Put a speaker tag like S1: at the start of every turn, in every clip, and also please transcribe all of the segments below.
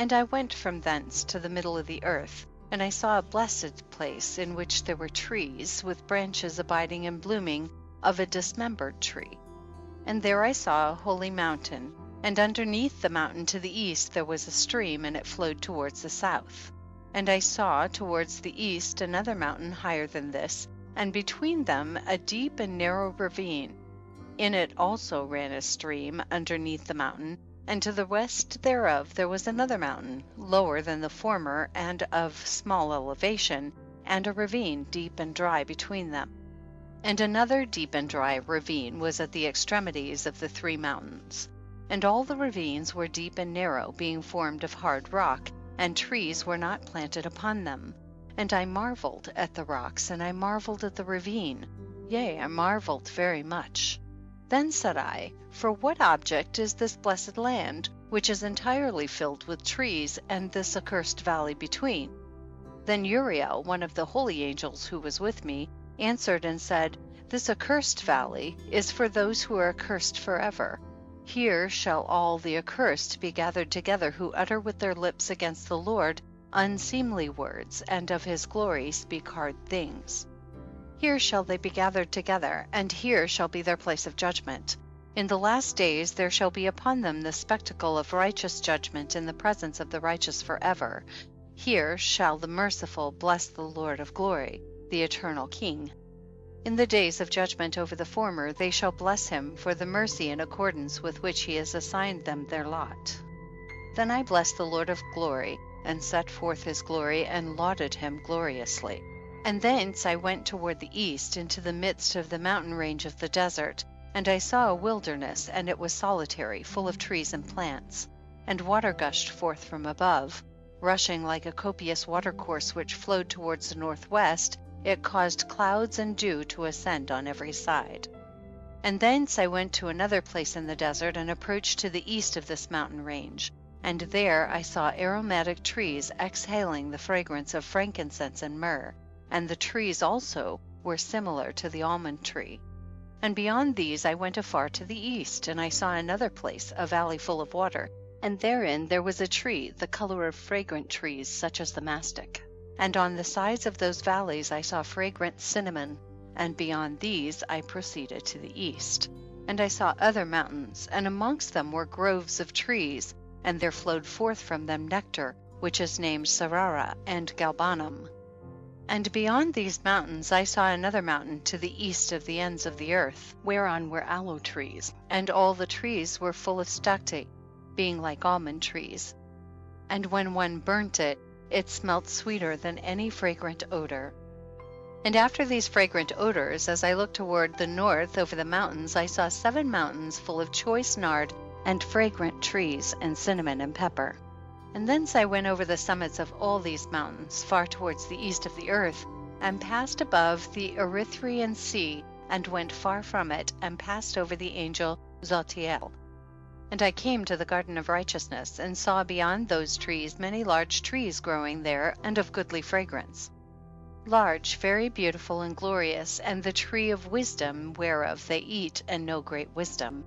S1: And I went from thence to the middle of the earth, and I saw a blessed place in which there were trees, with branches abiding and blooming, of a dismembered tree. And there I saw a holy mountain, and underneath the mountain to the east there was a stream, and it flowed towards the south. And I saw towards the east another mountain higher than this, and between them a deep and narrow ravine. In it also ran a stream underneath the mountain, and to the west thereof there was another mountain, lower than the former and of small elevation, and a ravine deep and dry between them. And another deep and dry ravine was at the extremities of the 3 mountains. And all the ravines were deep and narrow, being formed of hard rock, and trees were not planted upon them. And I marveled at the rocks, and I marveled at the ravine, yea, I marveled very much. Then said I, for what object is this blessed land, which is entirely filled with trees, and this accursed valley between? Then Uriel, one of the holy angels who was with me, answered and said, this accursed valley is for those who are accursed forever. Here shall all the accursed be gathered together, who utter with their lips against the Lord unseemly words, and of his glory speak hard things. Here shall they be gathered together, and here shall be their place of judgment. In the last days there shall be upon them the spectacle of righteous judgment in the presence of the righteous forever. Here shall the merciful bless the Lord of glory, the eternal King. In the days of judgment over the former they shall bless him for the mercy in accordance with which he has assigned them their lot. Then I blessed the Lord of glory, and set forth his glory, and lauded him gloriously. And thence I went toward the east, into the midst of the mountain range of the desert, and I saw a wilderness, and it was solitary, full of trees and plants. And water gushed forth from above, rushing like a copious watercourse which flowed towards the northwest. It caused clouds and dew to ascend on every side. And thence I went to another place in the desert, and approached to the east of this mountain range. And there I saw aromatic trees exhaling the fragrance of frankincense and myrrh, and the trees also were similar to the almond tree. And beyond these I went afar to the east, and I saw another place, a valley full of water, and therein there was a tree, the color of fragrant trees, such as the mastic. And on the sides of those valleys I saw fragrant cinnamon, and beyond these I proceeded to the east. And I saw other mountains, and amongst them were groves of trees, and there flowed forth from them nectar, which is named Sarara and Galbanum. And beyond these mountains I saw another mountain to the east of the ends of the earth, whereon were aloe trees, and all the trees were full of stacte, being like almond trees. And when one burnt it, it smelt sweeter than any fragrant odor. And after these fragrant odors, as I looked toward the north over the mountains, I saw 7 mountains full of choice nard and fragrant trees and cinnamon and pepper. And thence I went over the summits of all these mountains, far towards the east of the earth, and passed above the Erythraean sea, and went far from it, and passed over the angel Zotiel. And I came to the garden of righteousness, and saw beyond those trees many large trees growing there, and of goodly fragrance. Large, very beautiful and glorious, and the tree of wisdom, whereof they eat and know great wisdom.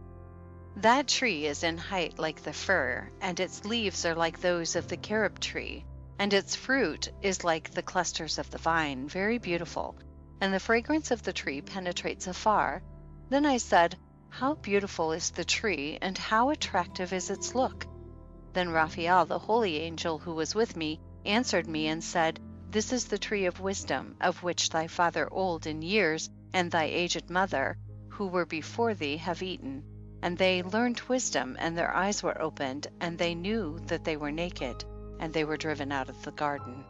S1: That tree is in height like the fir, and its leaves are like those of the carob tree, and its fruit is like the clusters of the vine, very beautiful, and the fragrance of the tree penetrates afar. Then I said, how beautiful is the tree, and how attractive is its look. Then Raphael, the holy angel who was with me, answered me and said, this is the tree of wisdom, of which thy father old in years, and thy aged mother, who were before thee, have eaten. And they learned wisdom, and their eyes were opened, and they knew that they were naked, and they were driven out of the garden.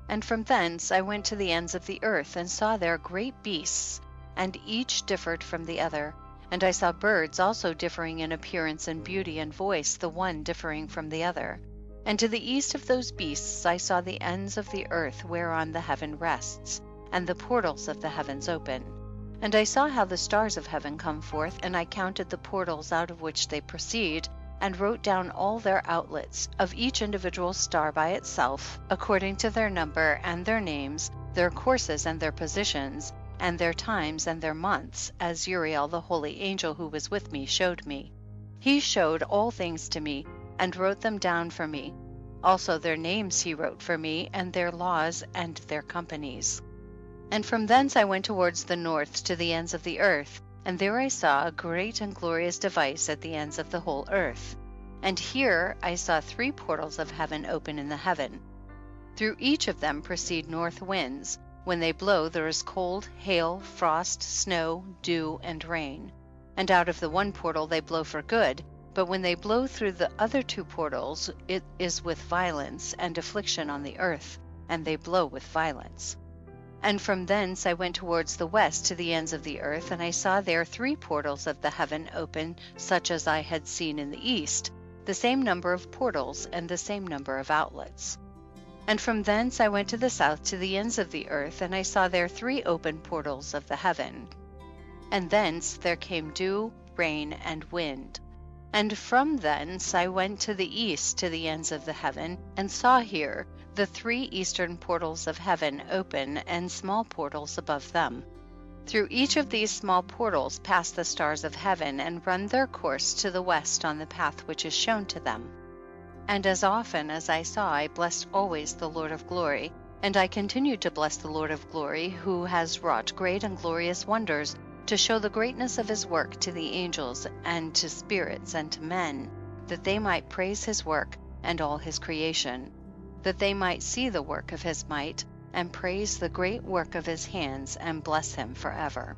S1: And from thence I went to the ends of the earth, and saw there great beasts, and each differed from the other. And I saw birds also differing in appearance and beauty and voice, the one differing from the other. And to the east of those beasts I saw the ends of the earth whereon the heaven rests, and the portals of the heavens open. And I saw how the stars of heaven come forth, and I counted the portals out of which they proceed, and wrote down all their outlets, of each individual star by itself, according to their number and their names, their courses and their positions, and their times and their months, as Uriel the holy angel who was with me showed me. He showed all things to me, and wrote them down for me. Also their names he wrote for me, and their laws and their companies. And from thence I went towards the north to the ends of the earth, and there I saw a great and glorious device at the ends of the whole earth. And here I saw 3 portals of heaven open in the heaven. Through each of them proceed north winds. When they blow, there is cold, hail, frost, snow, dew, and rain. And out of the one portal they blow for good, but when they blow through the other 2 portals, it is with violence and affliction on the earth, and they blow with violence. And from thence I went towards the west to the ends of the earth, and I saw there 3 portals of the heaven open, such as I had seen in the east, the same number of portals and the same number of outlets. And from thence I went to the south to the ends of the earth, and I saw there 3 open portals of the heaven. And thence there came dew, rain, and wind. And from thence I went to the east to the ends of the heaven, and saw here the 3 eastern portals of heaven open, and small portals above them. Through each of these small portals pass the stars of heaven, and run their course to the west on the path which is shown to them. And as often as I saw, I blessed always the Lord of glory, and I continued to bless the Lord of glory, who has wrought great and glorious wonders, to show the greatness of his work to the angels, and to spirits, and to men, that they might praise his work and all his creation, that they might see the work of his might, and praise the great work of his hands, and bless him forever.